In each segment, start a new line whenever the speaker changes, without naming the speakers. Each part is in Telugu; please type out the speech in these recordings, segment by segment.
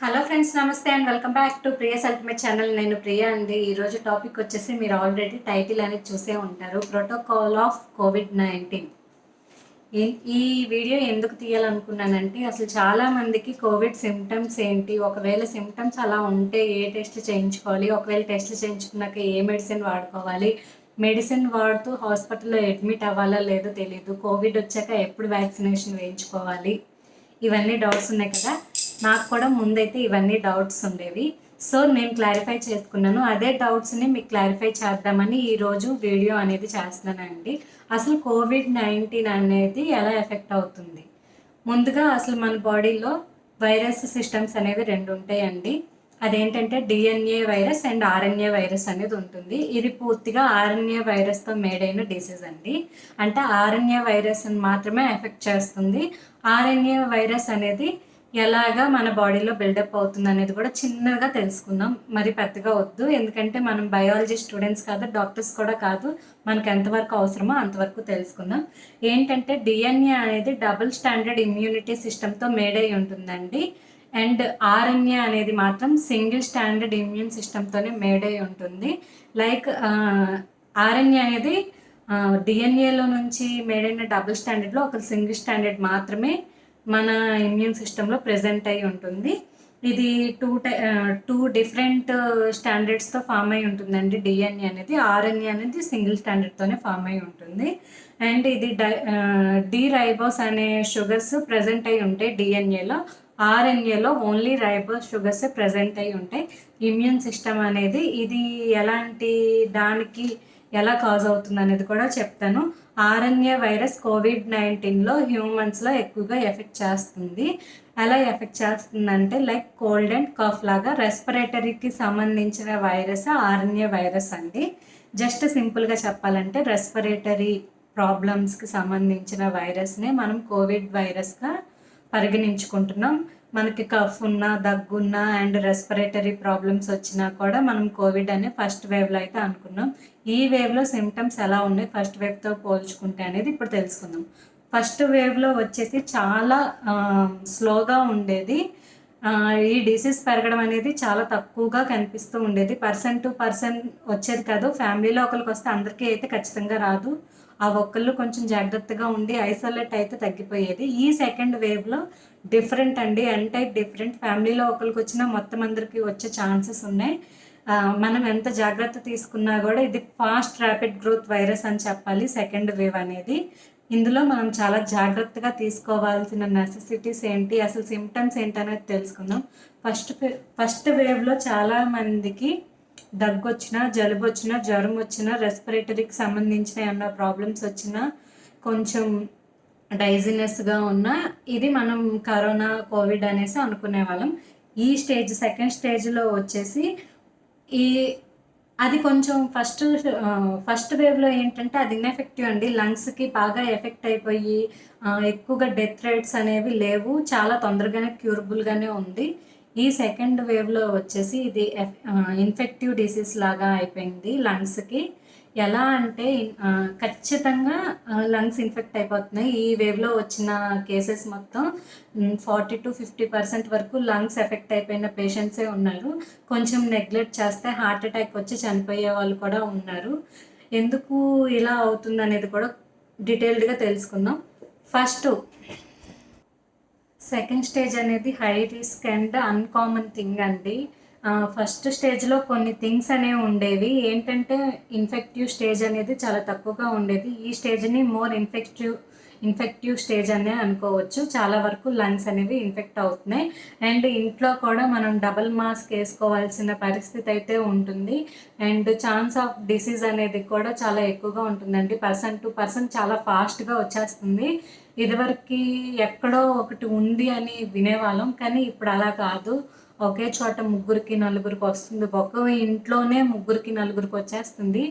హలో ఫ్రెండ్స్, నమస్తే and welcome back to Priya's ultimate channel. నేను ప్రియా అండి. ఈరోజు టాపిక్ వచ్చేసి మీరు ఆల్రెడీ టైటిల్ అనేది చూసే ఉంటారు, ప్రోటోకాల్ ఆఫ్ కోవిడ్-19. ఈ వీడియో ఎందుకు తీయాలనుకున్నానంటే అసలు చాలామందికి కోవిడ్ సిమ్టమ్స్ ఏంటి, ఒకవేళ సిమ్టమ్స్ అలా ఉంటే ఏ టెస్ట్ చేయించుకోవాలి, ఒకవేళ టెస్ట్ చేయించుకున్నాక ఏ మెడిసిన్ వాడుకోవాలి, మెడిసిన్ వాడుతూ హాస్పిటల్లో అడ్మిట్ అవ్వాలా లేదో తెలీదు, కోవిడ్ వచ్చాక ఎప్పుడు వ్యాక్సినేషన్ వేయించుకోవాలి, ఇవన్నీ డౌట్స్ ఉన్నాయి కదా. నాకు కూడా ముందైతే ఇవన్నీ డౌట్స్ ఉండేవి. సో నేను క్లారిఫై చేసుకున్నాను. అదే డౌట్స్ని మీకు క్లారిఫై చేద్దామని ఈరోజు వీడియో అనేది చేస్తున్నానండి. అసలు కోవిడ్-19 అనేది ఎలా ఎఫెక్ట్ అవుతుంది? ముందుగా అసలు మన బాడీలో వైరస్ సిస్టమ్స్ అనేవి రెండు ఉంటాయండి. అదేంటంటే DNA virus and RNA virus అనేది ఉంటుంది. ఇది పూర్తిగా ఆర్ఎన్ఏ వైరస్తో మేడ్ అయిన డిసీజ్ అండి. అంటే ఆర్ఎన్ఏ వైరస్ని మాత్రమే ఎఫెక్ట్ చేస్తుంది. ఆర్ఎన్ఏ వైరస్ అనేది ఎలాగా మన బాడీలో బిల్డప్ అవుతుంది అనేది కూడా చిన్నగా తెలుసుకుందాం. మరి పెద్దగా వద్దు, ఎందుకంటే మనం బయాలజీ స్టూడెంట్స్ కాదు, డాక్టర్స్ కూడా కాదు. మనకు ఎంతవరకు అవసరమో అంతవరకు తెలుసుకుందాం. ఏంటంటే డిఎన్ఏ అనేది డబుల్ స్టాండర్డ్ ఇమ్యూనిటీ సిస్టమ్తో మేడ్ అయి ఉంటుందండి. అండ్ ఆర్ఎన్ఏ అనేది మాత్రం సింగిల్ స్టాండర్డ్ ఇమ్యూన్ సిస్టమ్తోనే మేడ్ అయి ఉంటుంది. లైక్ ఆర్ఎన్ఏ అనేది డిఎన్ఏలో నుంచి మేడ్ అయిన డబుల్ స్టాండర్డ్లో ఒక సింగిల్ స్టాండర్డ్ మాత్రమే మన ఇమ్యూన్ సిస్టంలో ప్రెజెంట్ అయి ఉంటుంది. ఇది టూ డిఫరెంట్ స్టాండర్డ్స్తో ఫామ్ అయి ఉంటుందండి. డిఎన్ఏ అనేది, ఆర్ఎన్ఏ అనేది సింగిల్ స్టాండర్డ్తోనే ఫామ్ అయి ఉంటుంది. అండ్ ఇది డి రైబోస్ అనే షుగర్స్ ప్రజెంట్ అయి ఉంటాయి డిఎన్ఏలో. ఆర్ఎన్ఏలో ఓన్లీ రైబోస్ షుగర్స్ ప్రజెంట్ అయి ఉంటాయి. ఇమ్యూన్ సిస్టమ్ అనేది ఇది ఎలాంటి దానికి ఎలా కాజ్ అవుతుంది అనేది కూడా చెప్తాను. ఆర్ఎన్ఏ వైరస్ కోవిడ్-19లో హ్యూమన్స్లో ఎక్కువగా ఎఫెక్ట్ చేస్తుంది. ఎలా ఎఫెక్ట్ చేస్తుందంటే లైక్ కోల్డ్ అండ్ కాఫ్ లాగా రెస్పిరేటరీకి సంబంధించిన వైరస్ ఆర్ఎన్ఏ వైరస్ అండి. జస్ట్ సింపుల్గా చెప్పాలంటే రెస్పిరేటరీ ప్రాబ్లమ్స్కి సంబంధించిన వైరస్నే మనం కోవిడ్ వైరస్గా పరిగణించుకుంటున్నాం. మనకి కఫ్ ఉన్నా, దగ్గున్నా అండ్ రెస్పిరేటరీ ప్రాబ్లమ్స్ వచ్చినా కూడా మనం కోవిడ్ అనే ఫస్ట్ వేవ్లో అయితే అనుకున్నాం. ఈ వేవ్లో సిమ్టమ్స్ ఎలా ఉన్నాయి ఫస్ట్ వేవ్తో పోల్చుకుంటే అనేది ఇప్పుడు తెలుసుకుందాం. ఫస్ట్ వేవ్లో వచ్చేసి చాలా స్లోగా ఉండేది. ఈ డిసీజ్ పెరగడం అనేది చాలా తక్కువగా కనిపిస్తూ ఉండేది. పర్సన్ టు పర్సన్ వచ్చేది కాదు. ఫ్యామిలీలో ఒకరికి వస్తే అందరికీ అయితే ఖచ్చితంగా రాదు. ఆ ఒక్కళ్ళు కొంచెం జాగ్రత్తగా ఉండి ఐసోలేట్ అయితే తగ్గిపోయేది. ఈ సెకండ్ వేవ్లో డిఫరెంట్ అండి, డిఫరెంట్. ఫ్యామిలీలో ఒకరికి వచ్చినా మొత్తం అందరికీ వచ్చే ఛాన్సెస్ ఉన్నాయి. మనం ఎంత జాగ్రత్త తీసుకున్నా కూడా ఇది ఫాస్ట్ ర్యాపిడ్ గ్రోత్ వైరస్ అని చెప్పాలి సెకండ్ వేవ్ అనేది. ఇందులో మనం చాలా జాగ్రత్తగా తీసుకోవాల్సిన నెసెసిటీస్ ఏంటి, అసలు సిమ్టమ్స్ ఏంటి అనేది తెలుసుకుందాం. ఫస్ట్ వేవ్లో చాలామందికి దగ్గు వచ్చినా, జలుబు వచ్చినా, జ్వరం వచ్చినా, రెస్పిరేటరీకి సంబంధించిన ఏమన్నా ప్రాబ్లమ్స్ వచ్చినా, కొంచెం డైజినెస్గా ఉన్న ఇది మనం కరోనా కోవిడ్ అనేసి అనుకునే వాళ్ళం. ఈ స్టేజ్ సెకండ్ స్టేజ్లో వచ్చేసి ఈ అది కొంచెం ఫస్ట్ వేవ్లో ఏంటంటే అది ఇన్ఎఫెక్టివ్ అండి. లంగ్స్కి బాగా ఎఫెక్ట్ అయిపోయి ఎక్కువగా డెత్ రేట్స్ అనేవి లేవు, చాలా తొందరగానే క్యూరబుల్గానే ఉంది. ఈ సెకండ్ వేవ్లో వచ్చేసి ఇది ఇన్ఫెక్టివ్ డిసీజ్ లాగా అయిపోయింది లంగ్స్కి. ఎలా అంటే ఖచ్చితంగా లంగ్స్ ఇన్ఫెక్ట్ అయిపోతున్నాయి. ఈ వేవ్లో వచ్చిన కేసెస్ మొత్తం 40-50% వరకు లంగ్స్ ఎఫెక్ట్ అయిపోయిన పేషెంట్సే ఉన్నారు. కొంచెం నెగ్లెక్ట్ చేస్తే హార్ట్ అటాక్ వచ్చి చనిపోయే వాళ్ళు కూడా ఉన్నారు. ఎందుకు ఇలా అవుతుంది అనేది కూడా డీటెయిల్డ్గా తెలుసుకుందాం. సెకండ్ స్టేజ్ అనేది high risk and uncommon thing అండి. ఫస్ట్ స్టేజ్లో కొన్ని థింగ్స్ అనేవి ఉండేవి. ఏంటంటే ఇన్ఫెక్టివ్ స్టేజ్ అనేది చాలా తక్కువగా ఉండేది. ఈ స్టేజ్ని మోర్ ఇన్ఫెక్టివ్ స్టేజ్ అనే అనుకోవచ్చు. చాలా వరకు లంగ్స్ అనేవి ఇన్ఫెక్ట్ అవుతున్నాయి. అండ్ ఇంట్లో కూడా మనం డబల్ మాస్క్ వేసుకోవాల్సిన పరిస్థితి అయితే ఉంటుంది. అండ్ ఛాన్స్ ఆఫ్ డిసీజ్ అనేది కూడా చాలా ఎక్కువగా ఉంటుందండి. పర్సన్ టు పర్సన్ చాలా ఫాస్ట్గా వచ్చేస్తుంది. ఇదివరకు ఎక్కడో ఒకటి ఉంది అని వినేవాళ్ళం, కానీ ఇప్పుడు అలా కాదు. ఒకే చోట ముగ్గురికి నలుగురికి వస్తుంది, ఒక ఇంట్లోనే ముగ్గురికి నలుగురికి వచ్చేస్తుంది.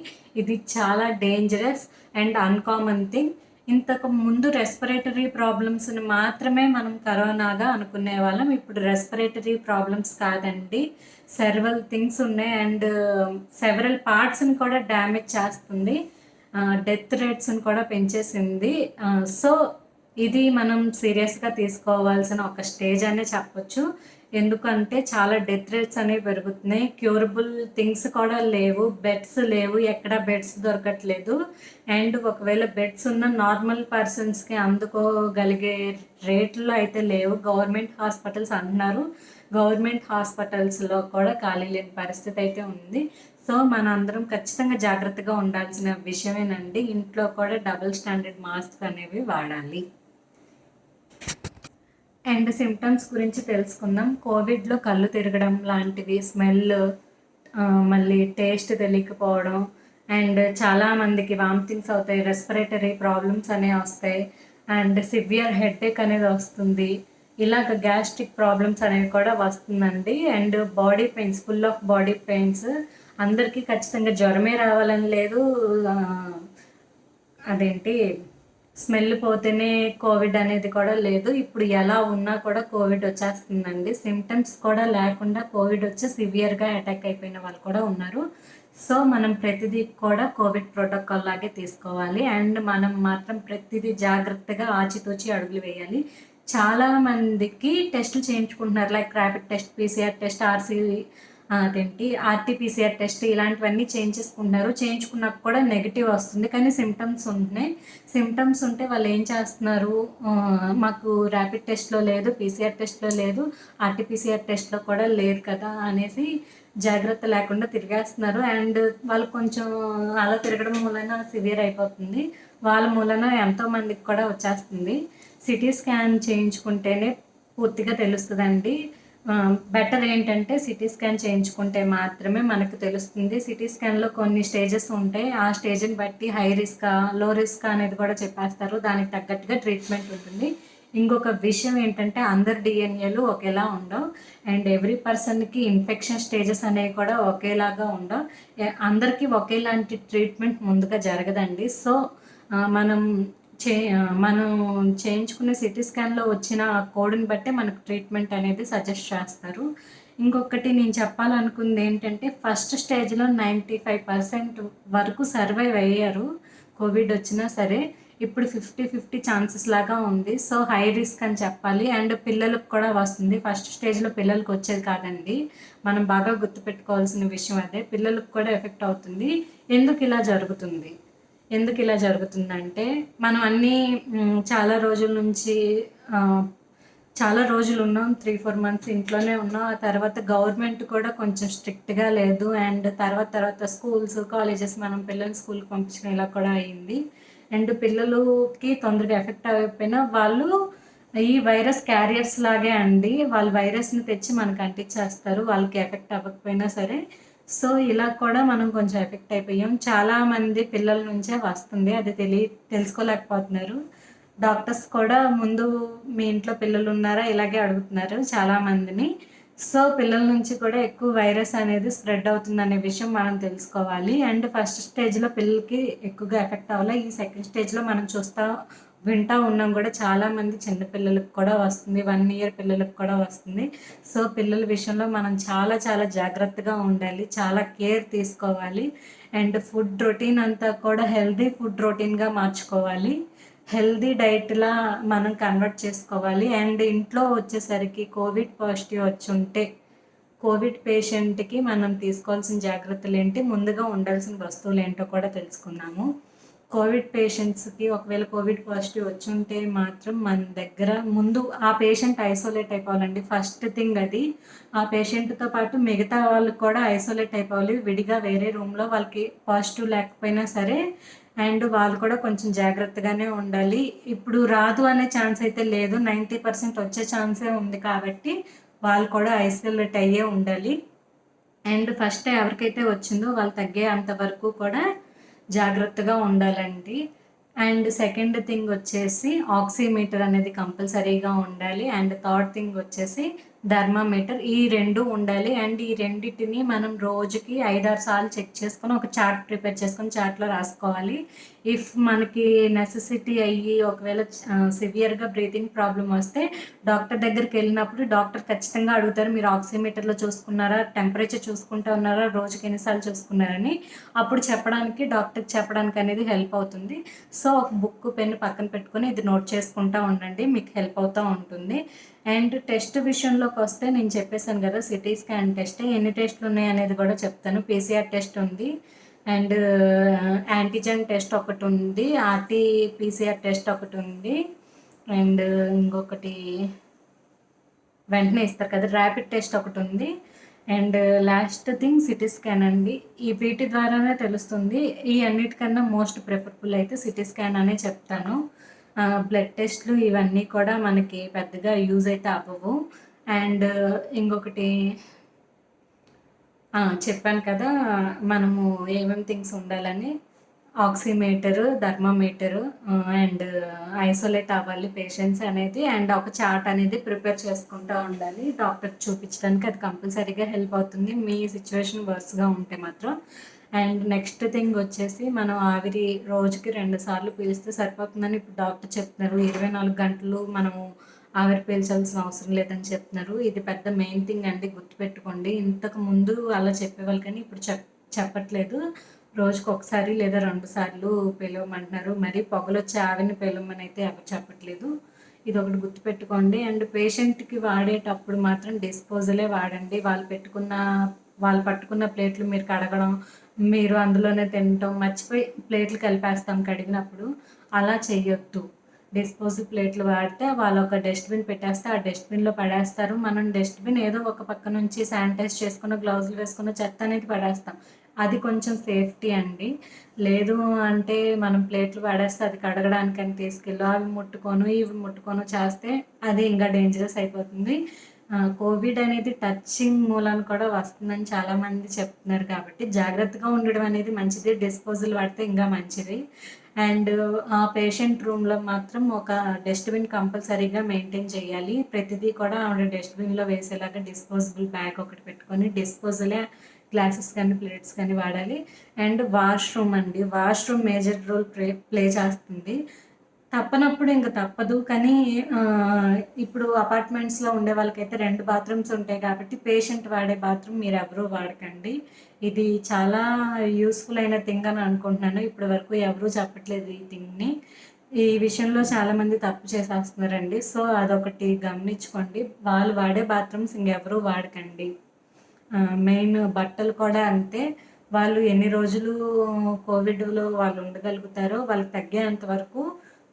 ఇది చాలా డేంజరస్ అండ్ అన్కామన్ థింగ్. ఇంతకు ముందు రెస్పిరేటరీ ప్రాబ్లమ్స్ని మాత్రమే మనం కరోనాగా అనుకునే వాళ్ళం. ఇప్పుడు రెస్పిరేటరీ ప్రాబ్లమ్స్ కాదండి, సెర్వల్ థింగ్స్ ఉన్నాయి. అండ్ సెవరల్ పార్ట్స్ని కూడా డ్యామేజ్ చేస్తుంది, డెత్ రేట్స్ని కూడా పెంచేసింది. సో ఇది మనం సీరియస్గా తీసుకోవాల్సిన ఒక స్టేజ్ అనే చెప్పొచ్చు. ఎందుకంటే చాలా డెత్ రేట్స్ అనేవి పెరుగుతున్నాయి. క్యూరబుల్ థింగ్స్ కూడా లేవు. బెడ్స్ లేవు. ఎక్కడ బెడ్స్ దొరకట్లేదు. అండ్ ఒకవేళ బెడ్స్ ఉన్న నార్మల్ పర్సన్స్‌కి అందుకోగలిగే రేట్‌లో అయితే లేవు. గవర్నమెంట్ హాస్పిటల్స్ అంటున్నారు. గవర్నమెంట్ హాస్పిటల్స్‌లో కూడా ఖాళీ లేని పరిస్థితి అయితే ఉంది. సో, మనందరం ఖచ్చితంగా జాగ్రత్తగా ఉండాల్సిన విషయమేనండి. ఇంట్లో కూడా డబుల్ స్టాండర్డ్ మాస్క్ అనేవి వాడాలి. అండ్ సిమ్టమ్స్ గురించి తెలుసుకుందాం. కోవిడ్‌లో కళ్ళు తిరగడం లాంటివి, స్మెల్, మళ్ళీ టేస్ట్ తెలియకపోవడం, అండ్ చాలామందికి వామిటింగ్స్ అవుతాయి, రెస్పిరేటరీ ప్రాబ్లమ్స్ అనేవి వస్తాయి, అండ్ సివియర్ హెడేక్ అనేది వస్తుంది. ఇలాగ గ్యాస్ట్రిక్ ప్రాబ్లమ్స్ అనేవి కూడా వస్తుందండి. And body pains, full of body pains. అందరికీ ఖచ్చితంగా జ్వరమే రావాలని లేదు. అదేంటి స్మెల్ పోతేనే కోవిడ్ అనేది కూడా లేదు. ఇప్పుడు ఎలా ఉన్నా కూడా కోవిడ్ వచ్చేస్తుందండి. సిమ్టమ్స్ కూడా లేకుండా కోవిడ్ వచ్చి సివియర్గా అటాక్ అయిపోయిన వాళ్ళు కూడా ఉన్నారు. సో మనం ప్రతిదీ కూడా కోవిడ్ ప్రోటోకాల్ లాగే తీసుకోవాలి. అండ్ మనం మాత్రం ప్రతిదీ జాగ్రత్తగా ఆచితూచి అడుగులు వేయాలి. చాలామందికి టెస్టులు చేయించుకుంటున్నారు. Like rapid test, PCR test, RTPCR test ఇలాంటివన్నీ చేయించేసుకుంటున్నారు. చేయించుకున్నాక కూడా నెగిటివ్ వస్తుంది, కానీ సిమ్టమ్స్ ఉంటున్నాయి. సిమ్టమ్స్ ఉంటే వాళ్ళు ఏం చేస్తున్నారు, మాకు ర్యాపిడ్ టెస్ట్లో లేదు, పీసీఆర్ టెస్ట్లో లేదు, ఆర్టీపీసీఆర్ టెస్ట్లో కూడా లేదు కదా అనేసి జాగ్రత్త లేకుండా తిరిగేస్తున్నారు. అండ్ వాళ్ళు కొంచెం అలా తిరగడం మూలన సివియర్ అయిపోతుంది. వాళ్ళ మూలన ఎంతోమందికి కూడా వచ్చేస్తుంది. సిటీ స్కాన్ చేయించుకుంటేనే పూర్తిగా తెలుస్తుందండి. బెటర్ ఏంటంటే సిటీ స్కాన్ చేయించుకుంటే మాత్రమే మనకు తెలుస్తుంది. సిటీ స్కాన్లో కొన్ని స్టేజెస్ ఉంటాయి. ఆ స్టేజ్ని బట్టి హై రిస్కా, లో రిస్కా అనేది కూడా చెప్పేస్తారు. దానికి తగ్గట్టుగా ట్రీట్మెంట్ ఉంటుంది. ఇంకొక విషయం ఏంటంటే అందరి డిఎన్ఏలు ఒకేలా ఉండవు. అండ్ ఎవ్రీ పర్సన్కి ఇన్ఫెక్షన్ స్టేజెస్ అనేవి కూడా ఒకేలాగా ఉండవు. అందరికీ ఒకేలాంటి ట్రీట్మెంట్ ముందుగా జరగదండి. సో మనం మనం చేయించుకునే సిటీ స్కాన్లో వచ్చిన కోడ్ని బట్టే మనకు ట్రీట్మెంట్ అనేది సజెస్ట్ చేస్తారు. ఇంకొకటి నేను చెప్పాలనుకుంది ఏంటంటే ఫస్ట్ స్టేజ్లో 95% వరకు సర్వైవ్ అయ్యారు కోవిడ్ వచ్చినా సరే. ఇప్పుడు 50-50 ఛాన్సెస్ లాగా ఉంది. సో హై రిస్క్ అని చెప్పాలి. అండ్ పిల్లలకు కూడా వస్తుంది. ఫస్ట్ స్టేజ్లో పిల్లలకు వచ్చేది కాదండి. మనం బాగా గుర్తుపెట్టుకోవాల్సిన విషయం అదే. పిల్లలకు కూడా ఎఫెక్ట్ అవుతుంది. ఎందుకు ఇలా జరుగుతుందంటే మనం అన్నీ చాలా రోజుల నుంచి చాలా రోజులు ఉన్నాం, 3-4 మంత్స్ ఇంట్లోనే ఉన్నాం. ఆ తర్వాత గవర్నమెంట్ కూడా కొంచెం స్ట్రిక్ట్గా లేదు. అండ్ తర్వాత స్కూల్స్, కాలేజెస్ మనం పిల్లల్ని స్కూల్కి పంపించడం ఇలా కూడా అయింది. అండ్ పిల్లలకి తొందరగా ఎఫెక్ట్ అయిపోయినా వాళ్ళు ఈ వైరస్ క్యారియర్స్ లాగే అండి. వాళ్ళు వైరస్ని తెచ్చి మనకు అంటించేస్తారు, వాళ్ళకి ఎఫెక్ట్ అవ్వకపోయినా సరే. సో ఇలా కూడా మనం కొంచెం ఎఫెక్ట్ అయిపోయాం. చాలామంది పిల్లల నుంచే వస్తుంది, అది తెలుసుకోలేకపోతున్నారు. డాక్టర్స్ కూడా ముందు మీ ఇంట్లో పిల్లలు ఉన్నారా ఇలాగే అడుగుతున్నారు చాలామందిని. సో పిల్లల నుంచి కూడా ఎక్కువ వైరస్ అనేది స్ప్రెడ్ అవుతుందనే విషయం మనం తెలుసుకోవాలి. అండ్ ఫస్ట్ స్టేజ్లో పిల్లలకి ఎక్కువగా ఎఫెక్ట్ అవ్వాలి. ఈ సెకండ్ స్టేజ్లో మనం వింటా ఉన్నాం కూడా చాలామంది చిన్న పిల్లలకు కూడా వస్తుంది, 1 year పిల్లలకు కూడా వస్తుంది. సో పిల్లల విషయంలో మనం చాలా చాలా జాగ్రత్తగా ఉండాలి, చాలా కేర్ తీసుకోవాలి. అండ్ ఫుడ్ రొటీన్ అంతా కూడా హెల్దీ ఫుడ్ రొటీన్గా మార్చుకోవాలి. హెల్దీ డైట్లా మనం కన్వర్ట్ చేసుకోవాలి. అండ్ ఇంట్లో వచ్చేసరికి కోవిడ్ పాజిటివ్ వచ్చి ఉంటే కోవిడ్ పేషెంట్కి మనం తీసుకోవాల్సిన జాగ్రత్తలు ఏంటి, ముందుగా ఉండాల్సిన వస్తువులు ఏంటో కూడా తెలుసుకున్నాము. కోవిడ్ పేషెంట్స్కి ఒకవేళ కోవిడ్ పాజిటివ్ వచ్చి ఉంటే మాత్రం మన దగ్గర ముందు ఆ పేషెంట్ ఐసోలేట్ అయిపోవాలండి. ఫస్ట్ థింగ్ అది. ఆ పేషెంట్తో పాటు మిగతా వాళ్ళు కూడా ఐసోలేట్ అయిపోవాలి విడిగా వేరే రూమ్లో, వాళ్ళకి పాజిటివ్ లేకపోయినా సరే. అండ్ వాళ్ళు కూడా కొంచెం జాగ్రత్తగానే ఉండాలి. ఇప్పుడు రాదు అనే ఛాన్స్ అయితే లేదు, 90% వచ్చే ఛాన్సే ఉంది కాబట్టి వాళ్ళు కూడా ఐసోలేట్ అయ్యే ఉండాలి. అండ్ ఫస్ట్ ఎవరికైతే వచ్చిందో వాళ్ళు తగ్గే అంతవరకు కూడా జాగ్రత్తగా ఉండాలండి. అండ్ సెకండ్ థింగ్ వచ్చేసి ఆక్సిమీటర్ అనేది కంపల్సరీగా ఉండాలి. అండ్ థర్డ్ థింగ్ వచ్చేసి థర్మామీటర్. ఈ 2 ఉండాలి. అండ్ ఈ రెండింటిని మనం రోజుకి 5-6 సార్లు చెక్ చేసుకొని ఒక చార్ట్ ప్రిపేర్ చేసుకొని చార్ట్లో రాసుకోవాలి. ఇఫ్ మనకి నెసెసిటీ అయ్యి ఒకవేళ సివియర్గా బ్రీతింగ్ ప్రాబ్లం వస్తే డాక్టర్ దగ్గరికి వెళ్ళినప్పుడు డాక్టర్ ఖచ్చితంగా అడుగుతారు, మీరు ఆక్సిమీటర్లో చూసుకున్నారా, టెంపరేచర్ చూసుకుంటూ ఉన్నారా, రోజుకి ఎన్నిసార్లు చూసుకున్నారని. అప్పుడు డాక్టర్కి చెప్పడానికి అనేది హెల్ప్ అవుతుంది. సో ఒక బుక్, పెన్ పక్కన పెట్టుకొని ఇది నోట్ చేసుకుంటూ ఉండండి, మీకు హెల్ప్ అవుతూ ఉంటుంది. అండ్ టెస్ట్ విషయంలోకి వస్తే నేను చెప్పేసాను కదా, సిటీ స్కాన్ టెస్ట్ ఎన్ని టెస్ట్లు ఉన్నాయి అనేది కూడా చెప్తాను. పీసీఆర్ టెస్ట్ ఉంది, అండ్ యాంటీజెన్ టెస్ట్ ఒకటి ఉంది, పీసీఆర్ టెస్ట్ ఒకటి ఉంది, అండ్ ఇంకొకటి వెంటనే ఇస్తారు కదా ర్యాపిడ్ టెస్ట్ ఒకటి ఉంది, and last thing CT scan అండి. ఈ వీటి ద్వారానే తెలుస్తుంది. ఈ అన్నిటికన్నా మోస్ట్ ప్రిఫరబుల్ అయితే సిటీ స్కాన్ అనే చెప్తాను. బ్లడ్ టెస్ట్లు ఇవన్నీ కూడా మనకి పెద్దగా యూజ్ అయితే అవ్వవు. అండ్ ఇంకొకటి చెప్పాను కదా, మనము ఏమేమి థింగ్స్ ఉండాలని, ఆక్సిమీటరు, థర్మామీటరు, అండ్ ఐసోలేట్ అవ్వాలి పేషెంట్స్ అనేది, అండ్ ఒక చార్ట్ అనేది ప్రిపేర్ చేసుకుంటూ ఉండాలి డాక్టర్కి చూపించడానికి. అది కంపల్సరీగా హెల్ప్ అవుతుంది మీ సిచ్యువేషన్ వర్స్గా ఉంటే మాత్రం. అండ్ నెక్స్ట్ థింగ్ వచ్చేసి, మనం ఆవిరి రోజుకి 2 సార్లు పీలిస్తే సరిపోతుందని ఇప్పుడు డాక్టర్ చెప్తున్నారు. 24 గంటలు మనము ఆవిరి పీల్చాల్సిన అవసరం లేదని చెప్తున్నారు. ఇది పెద్ద మెయిన్ థింగ్ అండి, గుర్తుపెట్టుకోండి. ఇంతకు ముందు అలా చెప్పేవాళ్ళు కానీ ఇప్పుడు చెప్పట్లేదు. రోజుకి ఒకసారి లేదా 2 సార్లు పిలవమంటున్నారు. మరి పొగలొచ్చే ఆవిరిని పిలవమని అయితే ఎవరు చెప్పట్లేదు. ఇది ఒకటి గుర్తుపెట్టుకోండి. అండ్ పేషెంట్కి వాడేటప్పుడు మాత్రం డిస్పోజలే వాడండి. వాళ్ళు పట్టుకున్న ప్లేట్లు మీరు కడగడం, మీరు అందులోనే తినటం, మర్చిపోయి ప్లేట్లు కలిపేస్తాం కడిగినప్పుడు, అలా చెయ్యొద్దు. డిస్పోజల్ ప్లేట్లు వాడితే వాళ్ళు ఒక డస్ట్బిన్ పెట్టేస్తే ఆ డస్ట్బిన్లో పడేస్తారు. మనం డస్ట్బిన్ ఏదో ఒక పక్క నుంచి శానిటైజ్ చేసుకున్న, గ్లౌజులు వేసుకున్న చెత్త అనేది పడేస్తాం. అది కొంచెం సేఫ్టీ అండి. లేదు అంటే మనం ప్లేట్లు పడేస్తే అది కడగడానికని తీసుకెళ్ళి అవి ముట్టుకోను ఇవి ముట్టుకోను చేస్తే అది ఇంకా డేంజరస్ అయిపోతుంది. కోవిడ్ అనేది టచింగ్ మూలాన కూడా వస్తుందని చాలామంది చెప్తున్నారు కాబట్టి జాగ్రత్తగా ఉండడం అనేది మంచిది. డిస్పోజల్ వాడితే ఇంకా మంచిది. అండ్ ఆ పేషెంట్ రూమ్లో మాత్రం ఒక డస్ట్బిన్ కంపల్సరీగా మెయింటైన్ చేయాలి. ప్రతిదీ కూడా ఆవిడ డస్ట్బిన్లో వేసేలాగా డిస్పోజబుల్ బ్యాగ్ ఒకటి పెట్టుకొని డిస్పోజలే గ్లాసెస్ కానీ ప్లేట్స్ కానీ వాడాలి. అండ్ వాష్రూమ్ అండి, వాష్రూమ్ మేజర్ రోల్ ప్లే చేస్తుంది. తప్పనప్పుడు ఇంక తప్పదు. కానీ ఇప్పుడు అపార్ట్మెంట్స్లో ఉండే వాళ్ళకైతే 2 బాత్రూమ్స్ ఉంటాయి కాబట్టి పేషెంట్ వాడే బాత్రూమ్ మీరు ఎవరూ వాడకండి. ఇది చాలా యూస్ఫుల్ అయిన థింగ్ అని అనుకుంటున్నాను. ఇప్పటి వరకు ఎవరూ చెప్పట్లేదు ఈ థింగ్ని. ఈ విషయంలో చాలామంది తప్పు చేసేస్తున్నారండి. సో అదొకటి గమనించుకోండి. వాళ్ళు వాడే బాత్రూమ్స్ ఇంకెవరూ వాడకండి. మెయిన్ బట్టలు కూడా అంతే. వాళ్ళు ఎన్ని రోజులు కోవిడ్లో వాళ్ళు ఉండగలుగుతారో వాళ్ళకి తగ్గేంత వరకు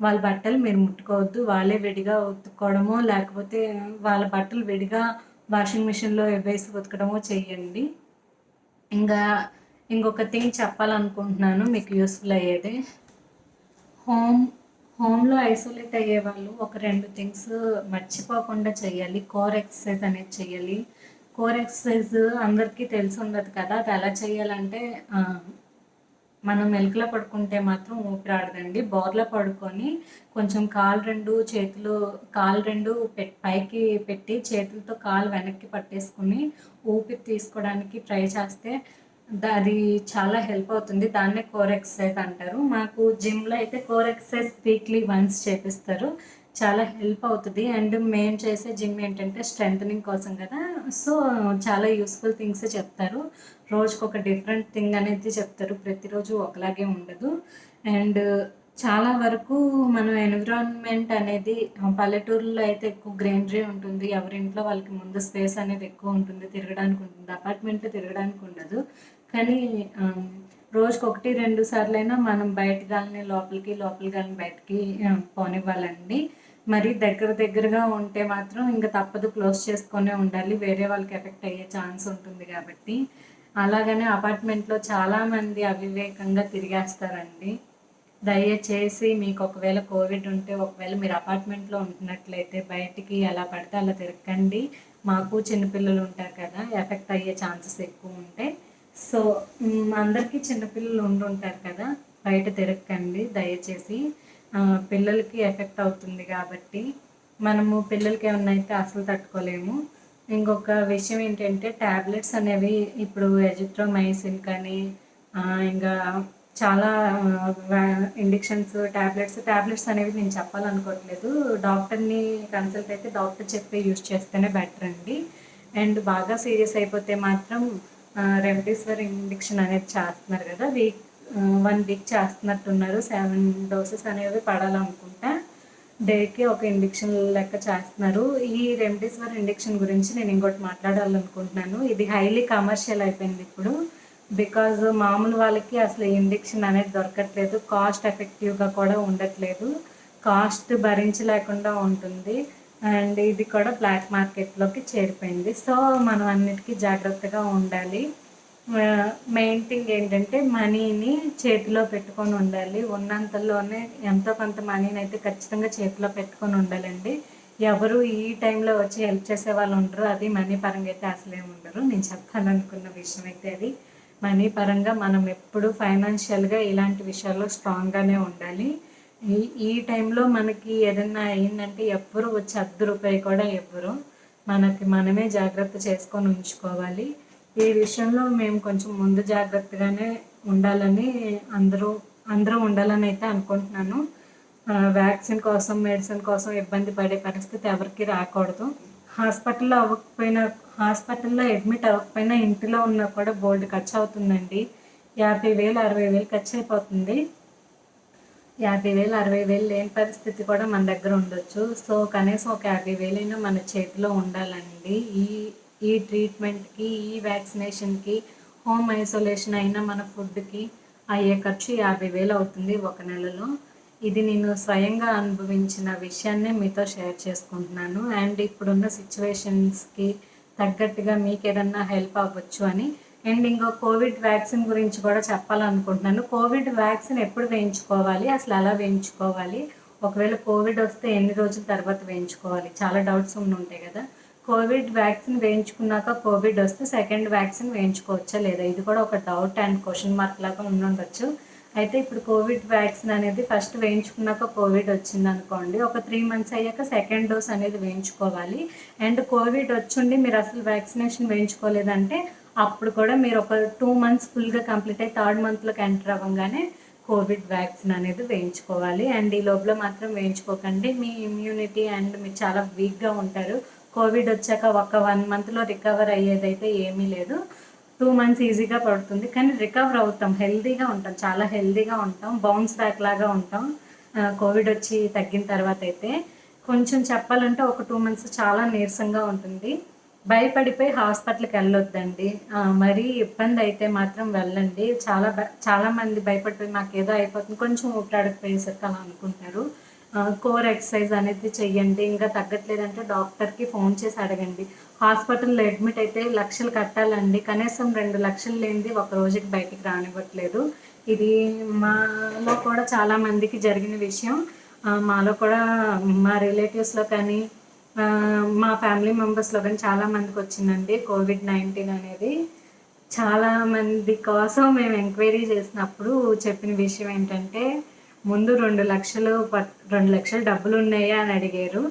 వాళ్ళ బట్టలు మీరు ముట్టుకోవద్దు. వాళ్ళే విడిగా ఉతుక్కోవడమో లేకపోతే వాళ్ళ బట్టలు విడిగా వాషింగ్ మిషన్లో వేసి ఉతకడమో చెయ్యండి. ఇంకా ఇంకొక థింగ్ చెప్పాలనుకుంటున్నాను మీకు యూస్ఫుల్ అయ్యేది. హోమ్లో ఐసోలేట్ అయ్యే వాళ్ళు ఒక 2 థింగ్స్ మర్చిపోకుండా చేయాలి. కోర్ ఎక్సర్సైజ్ అనేది చేయాలి. కోర్ ఎక్సర్సైజ్ అందరికీ తెలిసి ఉండదు కదా, అది ఎలా చేయాలంటే మనం మెలకులో పడుకుంటే మాత్రం ఊపిరాడదండి. బోర్లా పడుకొని కొంచెం కాలు రెండు పైకి పెట్టి చేతులతో కాలు వెనక్కి పట్టేసుకుని ఊపిరి తీసుకోవడానికి ట్రై చేస్తే అది చాలా హెల్ప్ అవుతుంది. దాన్నే కోర్ ఎక్సర్సైజ్ అంటారు. మాకు జిమ్లో అయితే కోర్ ఎక్సర్సైజ్ వీక్లీ వన్స్ చేపిస్తారు. చాలా హెల్ప్ అవుతుంది. అండ్ మేము చేసే జిమ్ ఏంటంటే స్ట్రెంథనింగ్ కోసం కదా, సో చాలా యూస్ఫుల్ థింగ్స్ చెప్తారు. రోజుకి ఒక డిఫరెంట్ థింగ్ అనేది చెప్తారు. ప్రతిరోజు ఒకలాగే ఉండదు. అండ్ చాలా వరకు మనం ఎన్విరాన్మెంట్ అనేది పల్లెటూరులో అయితే ఎక్కువ గ్రీనరీ ఉంటుంది. ఎవరింట్లో వాళ్ళకి ముందు స్పేస్ అనేది ఎక్కువ ఉంటుంది, తిరగడానికి ఉంటుంది. అపార్ట్మెంట్లో తిరగడానికి ఉండదు. కానీ రోజుకి 1-2 సార్లైనా మనం బయట గాలిని లోపలికి, లోపల గాలిని బయటికి పోనివ్వాలండి. మరి దగ్గరగా ఉంటే మాత్రం ఇంకా తప్పదు, క్లోజ్ చేసుకొనే ఉండాలి. వేరే వాళ్ళకి ఎఫెక్ట్ అయ్యే ఛాన్స్ ఉంటుంది కాబట్టి. అలాగనే అపార్ట్మెంట్లో చాలామంది అవివేకంగా తిరిగేస్తారండి. దయచేసి మీకు ఒకవేళ కోవిడ్ ఉంటే, ఒకవేళ మీరు అపార్ట్మెంట్లో ఉంటున్నట్లయితే బయటికి ఎలా పడితే అలా తిరగకండి. మాకు చిన్నపిల్లలు ఉంటారు కదా, ఎఫెక్ట్ అయ్యే ఛాన్సెస్ ఎక్కువ ఉంటాయి. సో అందరికీ చిన్నపిల్లలు ఉండుంటారు కదా, బయట తిరగకండి దయచేసి. పిల్లలకి ఎఫెక్ట్ అవుతుంది కాబట్టి మనము పిల్లలకి ఏమన్నా అయితే అసలు తట్టుకోలేము. ఇంకొక విషయం ఏంటంటే ట్యాబ్లెట్స్ అనేవి ఇప్పుడు ఎజిథ్రోమైసిన్ కానీ ఇంకా చాలా ఇంజెక్షన్స్ ట్యాబ్లెట్స్ అనేవి నేను చెప్పాలనుకోవట్లేదు. డాక్టర్ని కన్సల్ట్ అయితే డాక్టర్ చెప్పి యూజ్ చేస్తేనే బెటర్ అండి. అండ్ బాగా సీరియస్ అయిపోతే మాత్రం రెమ్డెసివిర్ ఇంజెక్షన్ అనేది చేస్తున్నారు కదా, 1 వీక్ చేస్తున్నట్టున్నారు. 7 డోసెస్ అనేవి పడాలనుకుంటా. డేకి ఒక ఇంజెక్షన్ లెక్క చేస్తున్నారు. ఈ రెమ్డెసివిర్ ఇంజెక్షన్ గురించి నేను ఇంకోటి మాట్లాడాలనుకుంటున్నాను. ఇది హైలీ కమర్షియల్ అయిపోయింది ఇప్పుడు. బికాజ్ మామూలు వాళ్ళకి అసలు ఈ ఇంజెక్షన్ అనేది దొరకట్లేదు, కాస్ట్ ఎఫెక్టివ్గా కూడా ఉండట్లేదు, కాస్ట్ భరించలేకుండా ఉంటుంది. అండ్ ఇది కూడా బ్లాక్ మార్కెట్లోకి చేరిపోయింది. సో మనం అన్నిటికీ జాగ్రత్తగా ఉండాలి. మెయిన్ థింగ్ ఏంటంటే మనీని చేతిలో పెట్టుకొని ఉండాలి. ఉన్నంతలోనే ఎంతో కొంత మనీని అయితే ఖచ్చితంగా చేతిలో పెట్టుకొని ఉండాలండి. ఎవరు ఈ టైంలో వచ్చి హెల్ప్ చేసే వాళ్ళు ఉండరు. అది మనీ పరంగా అయితే అసలే ఉండరు. నేను చెప్పాలనుకున్న విషయం అయితే అది. మనీ పరంగా మనం ఎప్పుడు ఫైనాన్షియల్గా ఇలాంటి విషయాల్లో స్ట్రాంగ్గానే ఉండాలి. ఈ టైంలో మనకి ఏదైనా అయిందంటే ఎవ్వరు వచ్చి రూపాయి కూడా ఇవ్వరు. మనమే జాగ్రత్త చేసుకొని ఉంచుకోవాలి. ఈ విషయంలో మేము కొంచెం ముందు జాగ్రత్తగానే ఉండాలని అందరూ ఉండాలని అయితే అనుకుంటున్నాను. వ్యాక్సిన్ కోసం, మెడిసిన్ కోసం ఇబ్బంది పడే పరిస్థితి ఎవరికి రాకూడదు. హాస్పిటల్లో అడ్మిట్ అవ్వకపోయినా ఇంటిలో ఉన్నా కూడా బోల్డ్ ఖర్చు అవుతుందండి. 50,000 60,000 ఖర్చు అయిపోతుంది. 50,000 60,000 లేని పరిస్థితి కూడా మన దగ్గర ఉండొచ్చు. సో కనీసం ఒక 50,000 అయినా మన చేతిలో ఉండాలండి. ఈ ట్రీట్మెంట్కి, ఈ వ్యాక్సినేషన్కి, హోమ్ ఐసోలేషన్ అయినా మన ఫుడ్కి అయ్యే ఖర్చు 50,000 అవుతుంది ఒక నెలలో. ఇది నేను స్వయంగా అనుభవించిన విషయాన్నే మీతో షేర్ చేసుకుంటున్నాను. అండ్ ఇప్పుడున్న సిచ్యువేషన్స్కి తగ్గట్టుగా మీకు ఏదన్నా హెల్ప్ అవ్వచ్చు అని. అండ్ ఇంకో కోవిడ్ వ్యాక్సిన్ గురించి కూడా చెప్పాలనుకుంటున్నాను. కోవిడ్ వ్యాక్సిన్ ఎప్పుడు వేయించుకోవాలి, అసలు ఎలా వేయించుకోవాలి, ఒకవేళ కోవిడ్ వస్తే ఎన్ని రోజుల తర్వాత వేయించుకోవాలి, చాలా డౌట్స్ ఉంటాయి కదా. కోవిడ్ వ్యాక్సిన్ వేయించుకున్నాక కోవిడ్ వస్తే సెకండ్ వ్యాక్సిన్ వేయించుకోవచ్చా లేదా, ఇది కూడా ఒక డౌట్ అండ్ క్వశ్చన్ మార్క్ లాగా ఉండొచ్చు. అయితే ఇప్పుడు కోవిడ్ వ్యాక్సిన్ అనేది ఫస్ట్ వేయించుకున్నాక కోవిడ్ వచ్చింది అనుకోండి, ఒక 3 months అయ్యాక సెకండ్ డోస్ అనేది వేయించుకోవాలి. అండ్ కోవిడ్ వచ్చుండి మీరు అసలు వ్యాక్సినేషన్ వేయించుకోలేదంటే అప్పుడు కూడా మీరు ఒక 2 months ఫుల్గా కంప్లీట్ అయ్యి 3rd monthలోకి ఎంటర్ అవ్వగానే కోవిడ్ వ్యాక్సిన్ అనేది వేయించుకోవాలి. అండ్ ఈ లోపల మాత్రం వేయించుకోకండి. మీ ఇమ్యూనిటీ అండ్ మీరు చాలా వీక్గా ఉంటారు. కోవిడ్ వచ్చాక ఒక 1 monthలో రికవర్ అయ్యేదైతే ఏమీ లేదు. 2 months ఈజీగా పడుతుంది, కానీ రికవర్ అవుతాం, హెల్తీగా ఉంటాం, చాలా హెల్తీగా ఉంటాం, బౌన్స్ బ్యాక్ లాగా ఉంటాం. కోవిడ్ వచ్చి తగ్గిన తర్వాత అయితే కొంచెం చెప్పాలంటే ఒక 2 months చాలా నీరసంగా ఉంటుంది. భయపడిపోయి హాస్పిటల్కి వెళ్ళొద్దండి. మరీ ఇబ్బంది అయితే మాత్రం వెళ్ళండి. చాలామంది భయపడిపోయి మాకు ఏదో అయిపోతుంది, కొంచెం ఊపిరాడకపోయేసరికి అలా అనుకుంటారు. కోర్ ఎక్సర్సైజ్ అనేది చెయ్యండి. ఇంకా తగ్గట్లేదంటే డాక్టర్కి ఫోన్ చేసి అడగండి. హాస్పిటల్లో అడ్మిట్ అయితే లక్షలు కట్టాలండి. కనీసం 2 లక్షలు లేనిది ఒక రోజుకి బయటికి రానివ్వట్లేదు. ఇది మాలో కూడా చాలామందికి జరిగిన విషయం. మాలో కూడా మా రిలేటివ్స్లో కానీ మా ఫ్యామిలీ మెంబర్స్లో కానీ చాలామందికి వచ్చిందండి కోవిడ్-19 అనేది. చాలామంది కోసం మేము ఎంక్వైరీ చేసినప్పుడు చెప్పిన విషయం ఏంటంటే, ముందు 2 లక్షలు డబ్బులు ఉన్నాయా అని అడిగారు.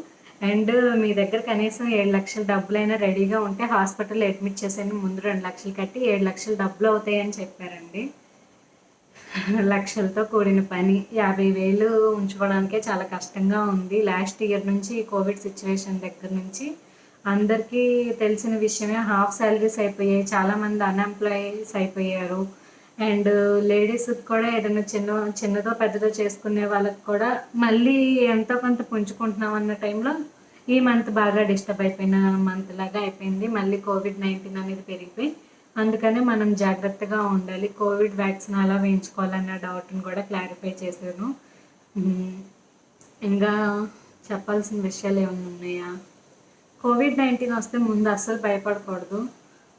అండ్ మీ దగ్గర కనీసం 7 లక్షల డబ్బులైనా రెడీగా ఉంటే హాస్పిటల్లో అడ్మిట్ చేసేయండి, ముందు 2 లక్షలు కట్టి 7 లక్షలు డబ్బులు అవుతాయని చెప్పారండి. లక్షలతో కూడిన పని. 50,000 ఉంచుకోవడానికే చాలా కష్టంగా ఉంది. లాస్ట్ ఇయర్ నుంచి కోవిడ్ సిచ్యువేషన్ దగ్గర నుంచి అందరికీ తెలిసిన విషయమే. హాఫ్ శాలరీస్ అయిపోయాయి, చాలామంది అన్ఎంప్లాయీస్ అయిపోయారు. అండ్ లేడీస్కి కూడా ఏదైనా చిన్నదో పెద్దదో చేసుకునే వాళ్ళకి కూడా మళ్ళీ ఎంతో కొంత పుంజుకుంటున్నాం అన్న టైంలో ఈ మంత్ బాగా డిస్టర్బ్ అయిపోయిన మంత్ లాగా అయిపోయింది. మళ్ళీ కోవిడ్-19 అనేది పెరిగిపోయి అందుకనే మనం జాగ్రత్తగా ఉండాలి. కోవిడ్ వ్యాక్సిన్ అలా వేయించుకోవాలన్న డౌట్ని కూడా క్లారిఫై చేశాను. ఇంకా చెప్పాల్సిన విషయాలు ఏమైనా ఉన్నాయా? కోవిడ్-19 వస్తే ముందు అస్సలు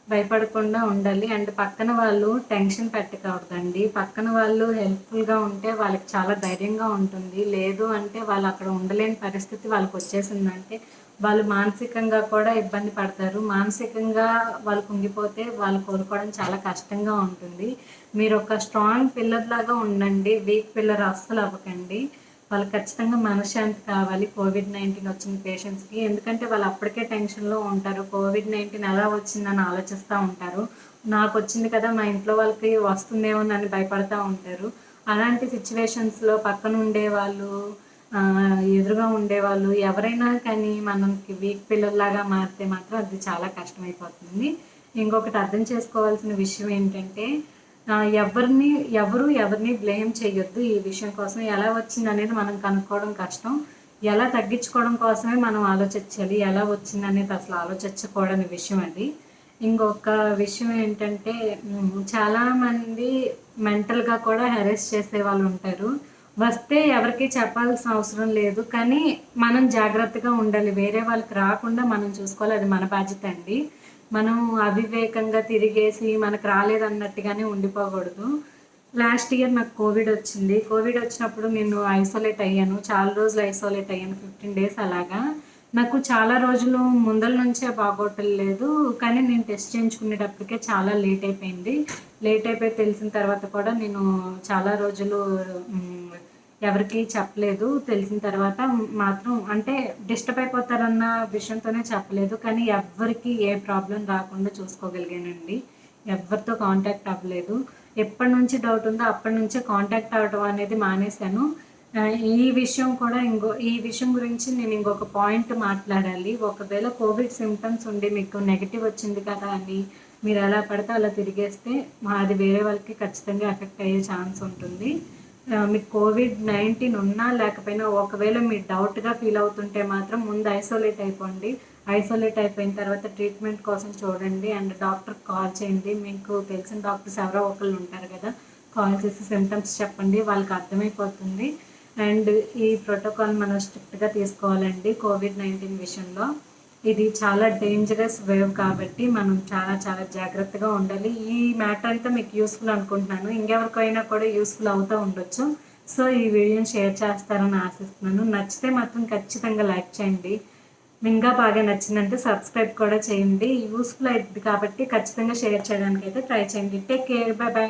భయపడకుండా ఉండాలి. అండ్ పక్కన వాళ్ళు టెన్షన్ పెట్టకూడదండి. పక్కన వాళ్ళు హెల్ప్ఫుల్గా ఉంటే వాళ్ళకి చాలా ధైర్యంగా ఉంటుంది. లేదు అంటే వాళ్ళు అక్కడ ఉండలేని పరిస్థితి వాళ్ళకి వచ్చేసిందంటే వాళ్ళు మానసికంగా కూడా ఇబ్బంది పడతారు. మానసికంగా వాళ్ళు కుంగిపోతే వాళ్ళు కోలుకోవడం చాలా కష్టంగా ఉంటుంది. మీరు ఒక స్ట్రాంగ్ పిల్లర్లాగా ఉండండి, వీక్ పిల్లర్ అస్సలు అవ్వకండి. వాళ్ళకి ఖచ్చితంగా మనశ్శాంతి కావాలి కోవిడ్-19 వచ్చిన పేషెంట్స్కి. ఎందుకంటే వాళ్ళు అప్పటికే టెన్షన్లో ఉంటారు. కోవిడ్-19 ఎలా వచ్చిందని ఆలోచిస్తూ ఉంటారు. నాకు వచ్చింది కదా, మా ఇంట్లో వాళ్ళకి వస్తుందేమోనని భయపడతూ ఉంటారు. అలాంటి సిచ్యువేషన్స్లో పక్కన ఉండేవాళ్ళు, ఎదురుగా ఉండేవాళ్ళు ఎవరైనా కానీ మనకి వీక్ పిల్లల్లాగా మారితే మాత్రం అది చాలా కష్టమైపోతుంది. ఇంకొకటి అర్థం చేసుకోవాల్సిన విషయం ఏంటంటే, ఎవరిని బ్లేమ్ చేయొద్దు. ఈ విషయం కోసం ఎలా వచ్చింది అనేది మనం కనుక్కోవడం కష్టం. ఎలా తగ్గించుకోవడం కోసమే మనం ఆలోచించాలి. ఎలా వచ్చిందనేది అసలు ఆలోచించకూడని విషయం అది. ఇంకొక విషయం ఏంటంటే చాలామంది మెంటల్‌గా కూడా హెరాస్ చేసేవాళ్ళు ఉంటారు. వస్తే ఎవరికీ చెప్పాల్సిన అవసరం లేదు. కానీ మనం జాగ్రత్తగా ఉండాలి. వేరే వాళ్ళకి రాకుండా మనం చూసుకోవాలి. అది మన బాధ్యత అండి. మనం అవివేకంగా తిరిగేసి మనకు రాలేదన్నట్టుగానే ఉండిపోకూడదు. లాస్ట్ ఇయర్ నాకు కోవిడ్ వచ్చింది. కోవిడ్ వచ్చినప్పుడు నేను ఐసోలేట్ అయ్యాను. చాలా రోజులు ఐసోలేట్ అయ్యాను. 15 డేస్ అలాగా. నాకు చాలా రోజులు ముందల నుంచే బాగోట్లేదు. కానీ నేను టెస్ట్ చేయించుకునేటప్పటికే చాలా లేట్ అయిపోయింది. లేట్ అయిపోయి తెలిసిన తర్వాత కూడా నేను చాలా రోజులు ఎవరికీ చెప్పలేదు. తెలిసిన తర్వాత మాత్రం అంటే డిస్టర్బ్ అయిపోతారన్న విషయంతోనే చెప్పలేదు. కానీ ఎవ్వరికీ ఏ ప్రాబ్లమ్ రాకుండా చూసుకోగలిగానండి. ఎవరితో కాంటాక్ట్ అవ్వలేదు. ఎప్పటి నుంచి డౌట్ ఉందో అప్పటి నుంచే కాంటాక్ట్ అవ్వడం అనేది మానేశాను. ఈ విషయం గురించి నేను ఇంకొక పాయింట్ మాట్లాడాలి. ఒకవేళ కోవిడ్ సింప్టమ్స్ ఉండి మీకు నెగెటివ్ వచ్చింది కదా అని మీరు ఎలా పడితే అలా తిరిగేస్తే అది వేరే వాళ్ళకి ఖచ్చితంగా ఎఫెక్ట్ అయ్యే ఛాన్స్ ఉంటుంది. మీకు కోవిడ్-19 ఉన్నా లేకపోయినా ఒకవేళ మీరు డౌట్‌గా ఫీల్ అవుతుంటే మాత్రం ముందు ఐసోలేట్ అయిపోండి. ఐసోలేట్ అయిపోయిన తర్వాత ట్రీట్మెంట్ కోసం చూడండి. అండ్ డాక్టర్‌కి కాల్ చేయండి. మీకు తెలిసిన డాక్టర్స్ ఎవరో ఒకళ్ళు ఉంటారు కదా! కాల్ చేసి సింప్టమ్స్ చెప్పండి. వాళ్ళకి అర్థమైపోతుంది. అండ్ ఈ ప్రోటోకాల్ మనం స్ట్రిక్ట్‌గా తీసుకోవాలండి కోవిడ్-19 విషయంలో. ఇది చాలా డేంజరస్ వేవ్ కాబట్టి మనం చాలా చాలా జాగ్రత్తగా ఉండాలి. ఈ మ్యాటర్ అంతా మీకు యూస్‌ఫుల్ అనుకుంటున్నాను. ఇంకెవరికైనా కూడా యూస్‌ఫుల్ అవుతూ ఉండొచ్చు. సో ఈ వీడియోని షేర్ చేస్తారని ఆశిస్తున్నాను. నచ్చితే మాత్రం ఖచ్చితంగా లైక్ చేయండి. ఇంకా బాగా నచ్చిందంటే సబ్స్క్రైబ్ కూడా చేయండి. యూస్‌ఫుల్ అయిద్ది కాబట్టి ఖచ్చితంగా షేర్ చేయడానికైతే ట్రై చేయండి. Take care. By by.